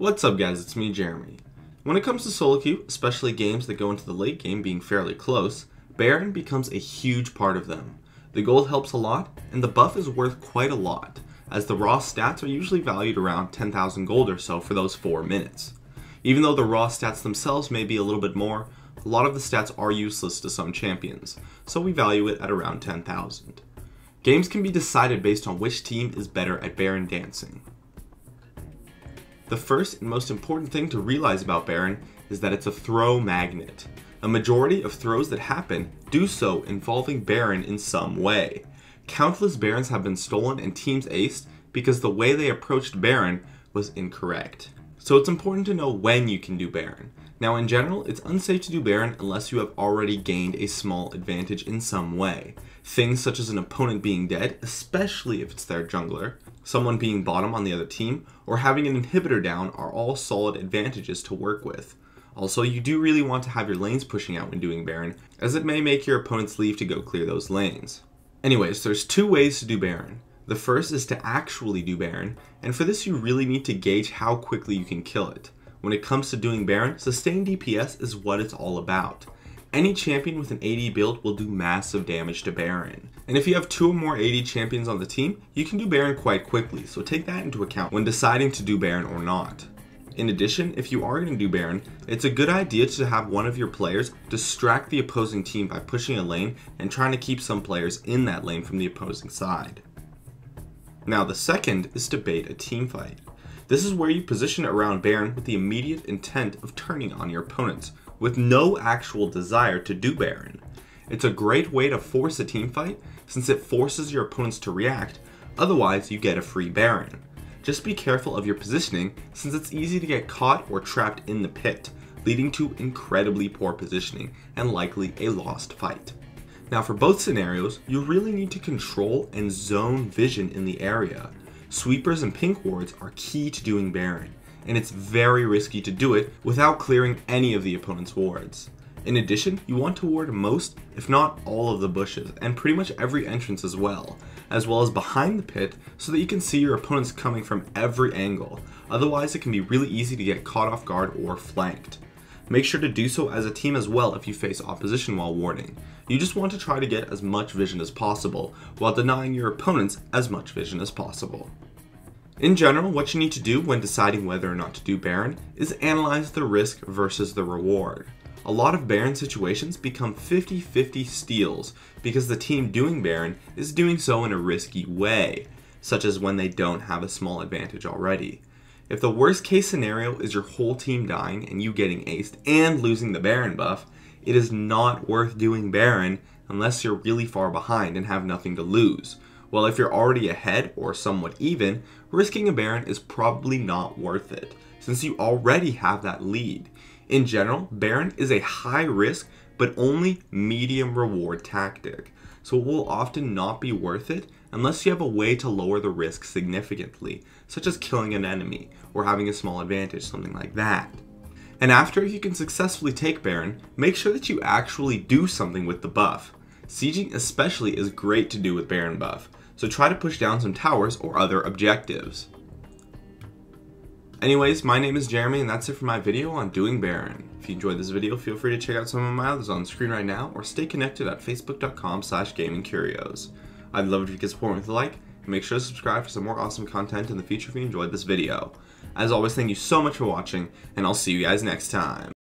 What's up guys, it's me, Jeremy. When it comes to solo queue, especially games that go into the late game being fairly close, Baron becomes a huge part of them. The gold helps a lot, and the buff is worth quite a lot, as the raw stats are usually valued around 10,000 gold or so for those 4 minutes. Even though the raw stats themselves may be a little bit more, a lot of the stats are useless to some champions, so we value it at around 10,000. Games can be decided based on which team is better at Baron dancing. The first and most important thing to realize about Baron is that it's a throw magnet. A majority of throws that happen do so involving Baron in some way. Countless Barons have been stolen and teams aced because the way they approached Baron was incorrect. So it's important to know when you can do Baron. Now in general, it's unsafe to do Baron unless you have already gained a small advantage in some way. Things such as an opponent being dead, especially if it's their jungler, someone being bottom on the other team, or having an inhibitor down are all solid advantages to work with. Also, you do really want to have your lanes pushing out when doing Baron, as it may make your opponents leave to go clear those lanes. Anyways, there's 2 ways to do Baron. The first is to actually do Baron, and for this you really need to gauge how quickly you can kill it. When it comes to doing Baron, sustained DPS is what it's all about. Any champion with an AD build will do massive damage to Baron. And if you have 2 or more AD champions on the team, you can do Baron quite quickly, so take that into account when deciding to do Baron or not. In addition, if you are going to do Baron, it's a good idea to have one of your players distract the opposing team by pushing a lane and trying to keep some players in that lane from the opposing side. Now the second is to bait a team fight. This is where you position around Baron with the immediate intent of turning on your opponents, with no actual desire to do Baron. It's a great way to force a team fight since it forces your opponents to react, otherwise you get a free Baron. Just be careful of your positioning since it's easy to get caught or trapped in the pit, leading to incredibly poor positioning and likely a lost fight. Now for both scenarios, you really need to control and zone vision in the area. Sweepers and pink wards are key to doing Baron, and it's very risky to do it without clearing any of the opponent's wards. In addition, you want to ward most, if not all of the bushes, and pretty much every entrance as well as behind the pit so that you can see your opponents coming from every angle, otherwise it can be really easy to get caught off guard or flanked. Make sure to do so as a team as well if you face opposition while warding. You just want to try to get as much vision as possible, while denying your opponents as much vision as possible. In general, what you need to do when deciding whether or not to do Baron is analyze the risk versus the reward. A lot of Baron situations become 50-50 steals because the team doing Baron is doing so in a risky way, such as when they don't have a small advantage already. If the worst case scenario is your whole team dying and you getting aced and losing the Baron buff, it is not worth doing Baron unless you're really far behind and have nothing to lose. While if you're already ahead or somewhat even, risking a Baron is probably not worth it, since you already have that lead. In general, Baron is a high risk but only medium reward tactic, so it will often not be worth it unless you have a way to lower the risk significantly, such as killing an enemy or having a small advantage, something like that. And after you can successfully take Baron, make sure that you actually do something with the buff. Sieging especially is great to do with Baron buff, so try to push down some towers or other objectives. Anyways, my name is Jeremy and that's it for my video on doing Baron. If you enjoyed this video, feel free to check out some of my others on the screen right now or stay connected at facebook.com/gamingcurios. I'd love it if you could support me with a like, and make sure to subscribe for some more awesome content in the future if you enjoyed this video. As always, thank you so much for watching, and I'll see you guys next time.